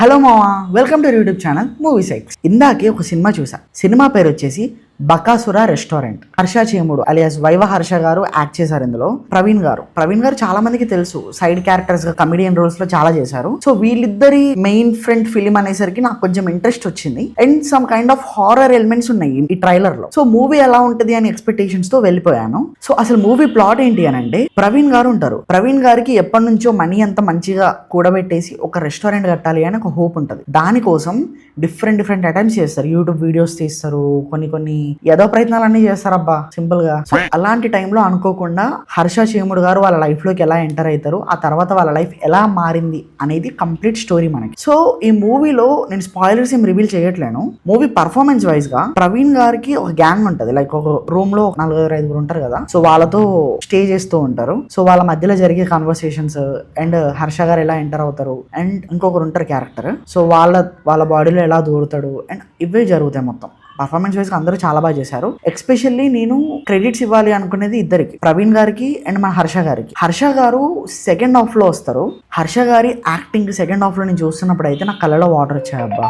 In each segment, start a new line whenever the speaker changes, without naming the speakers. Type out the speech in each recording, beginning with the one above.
Hello మావా, welcome to YouTube channel movie సైక్స్. ఇందాకే ఒక సినిమా చూసా. సినిమా పేరు వచ్చేసి Bakasura restaurant. Harsha Chemudu alias Viva Harsha garu act చేశారు ఇందులో. ప్రవీణ్ గారు చాలా మందికి తెలుసు, సైడ్ క్యారెక్టర్స్ గా కమిడియన్ రోల్స్ లో చాలా చేశారు. సో వీళ్ళిద్దరి మెయిన్ ఫ్రెండ్ ఫిలిం అనేసరికి నాకు కొంచెం ఇంట్రెస్ట్ వచ్చింది. And some kind of horror elements ఉన్నాయి ఈ ట్రైలర్ లో. సో మూవీ ఎలా ఉంటది అని ఎక్స్పెక్టేషన్స్ తో వెళ్ళిపోయాను. సో అసలు మూవీ ప్లాట్ ఏంటి అని అంటే, ప్రవీణ్ గారు ఉంటారు. ప్రవీణ్ గారికి ఎప్పటి నుంచో మనీ అంతా మంచిగా కూడబెట్టేసి ఒక రెస్టారెంట్ కట్టాలి అని ఒక హోప్ ఉంటుంది. దానికోసం డిఫరెంట్ అటెంప్ట్స్ చేస్తారు. యూట్యూబ్ వీడియోస్ తీస్తారు, కొన్ని ఏదో ప్రయత్నాలన్నీ చేస్తారబ్బా సింపుల్ గా. సో అలాంటి టైంలో అనుకోకుండా హర్ష చేముడు గారు వాళ్ళ లైఫ్ లోకి ఎలా ఎంటర్ అవుతారు, ఆ తర్వాత వాళ్ళ లైఫ్ ఎలా మారింది అనేది కంప్లీట్ స్టోరీ మనకి. సో ఈ మూవీలో నేను స్పాయిలర్స్ ఏం రివీల్ చేయట్లేను. మూవీ పర్ఫార్మెన్స్ వైజ్ గా ప్రవీణ్ గారికి ఒక గ్యాంగ్ ఉంటది. లైక్ ఒక రూమ్ లో 4-5 ఉంటారు కదా. సో వాళ్ళతో స్టే చేస్తూ ఉంటారు. సో వాళ్ళ మధ్యలో జరిగే కాన్వర్సేషన్స్ అండ్ హర్ష గారు ఎలా ఎంటర్ అవుతారు అండ్ ఇంకొకరు ఉంటారు క్యారెక్టర్. సో వాళ్ళ బాడీలో ఎలా దూరుతాడు అండ్ ఇవే జరుగుతాయి మొత్తం. పర్ఫార్మెన్స్ వైజ్ అందరూ చాలా బాగా చేశారు. ఎస్పెషల్లీ నేను క్రెడిట్స్ ఇవ్వాలి అనుకునేది ఇద్దరికి, ప్రవీణ్ గారికి అండ్ మన హర్ష గారికి. హర్ష గారు సెకండ్ హాఫ్ లో వస్తారు. హర్ష గారి యాక్టింగ్ సెకండ్ హాఫ్ లో నేను చూస్తున్నప్పుడు అయితే నాకు కళ్ళలో వాటర్ వచ్చాయి అబ్బా.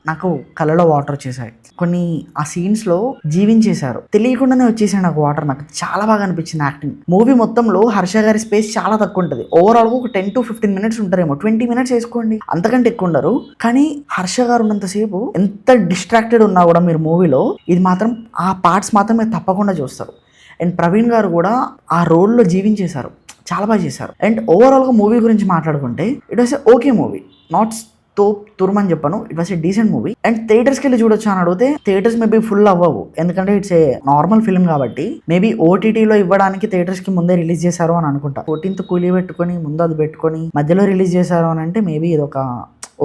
నాకు కళ్ళలో వాటర్ వచ్చేసాయి. కొన్ని ఆ సీన్స్ లో జీవించేశారు, తెలియకుండానే వచ్చేసాయి నాకు వాటర్. నాకు చాలా బాగా అనిపించింది యాక్టింగ్. మూవీ మొత్తంలో హర్ష గారి స్పేస్ చాలా తక్కువ ఉంటుంది. ఓవరాల్ గా ఒక 10 to 15 minutes ఉంటారేమో, 20 minutes వేసుకోండి, అంతకంటే ఎక్కువ ఉండరు. కానీ హర్ష గారు ఉన్నంతసేపు ఎంత డిస్ట్రాక్టెడ్ ఉన్నా కూడా మీరు మూవీలో ఇది మాత్రం ఆ పార్ట్స్ మాత్రం మీరు తప్పకుండా చూస్తారు. అండ్ ప్రవీణ్ గారు కూడా ఆ రోల్లో జీవించేశారు, చాలా బాగా చేశారు. అండ్ ఓవరాల్ గా మూవీ గురించి మాట్లాడుకుంటే it was okay movie, not తుర్మని చెప్పను, it was a decent movie. And థియేటర్స్కి వెళ్ళి చూడొచ్చు అని అడిగితే థియేటర్స్ మేబీ ఫుల్ అవ్వవు, ఎందుకంటే ఇట్స్ ఏ నార్మల్ ఫిల్మ్ కాబట్టి. మేబీ ఓటీటీలో ఇవ్వడానికి థియేటర్స్ కి ముందే రిలీజ్ చేశారు అని అనుకుంటా. 14th కూలీ పెట్టుకొని ముందు అది పెట్టుకొని మధ్యలో రిలీజ్ చేశారు అని అంటే మేబీ ఇది ఒక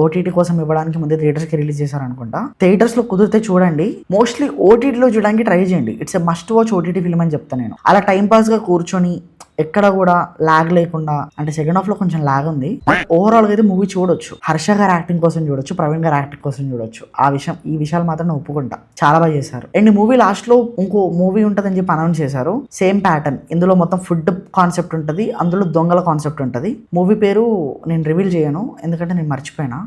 ఓటీటీ కోసం ఇవ్వడానికి ముందే థియేటర్స్ కి రిలీజ్ చేశారు అనుకుంటా. థియేటర్స్ లో కుదిరితే చూడండి, మోస్ట్లీ ఓటీటీలో చూడడానికి ట్రై చేయండి. It's a must watch OTT film అని చెప్తాను నేను. అలా టైం పాస్ గా కూర్చొని ఎక్కడ కూడా లాగ్ లేకుండా, అంటే సెకండ్ హాఫ్ లో కొంచెం లాగ్ ఉంది, ఓవరాల్ గా అయితే మూవీ చూడొచ్చు. హర్ష గారి యాక్టింగ్ కోసం చూడొచ్చు, ప్రవీణ్ గారి యాక్టింగ్ కోసం చూడొచ్చు. ఈ విషయాలు మాత్రం నేను ఒప్పుకుంటా, చాలా బాగా చేశారు. అండ్ ఈ మూవీ లాస్ట్ లో ఇంకో మూవీ ఉంటదని చెప్పి అనౌన్స్ చేశారు. సేమ్ ప్యాటర్న్, ఇందులో మొత్తం ఫుడ్ కాన్సెప్ట్ ఉంటుంది, అందులో దొంగల కాన్సెప్ట్ ఉంటుంది. మూవీ పేరు నేను రివీల్ చేయను ఎందుకంటే నేను మర్చిపోయినా.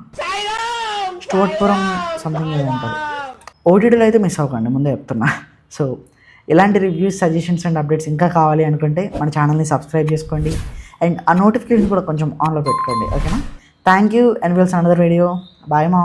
స్టోర్పురం సంథింగ్ ఏదో ఉంటుంది. ఓటీటీలో అయితే మిస్ అవ్వకండి, ముందే చెప్తున్నా. సో ఇలాంటి రివ్యూస్, సజెషన్స్ అండ్ అప్డేట్స్ ఇంకా కావాలి అనుకుంటే మన ఛానల్ని సబ్స్క్రైబ్ చేసుకోండి. అండ్ ఆ నోటిఫికేషన్ కూడా కొంచెం ఆన్లో పెట్టుకోండి, ఓకేనా? Thank you and will see another video. Bye మా.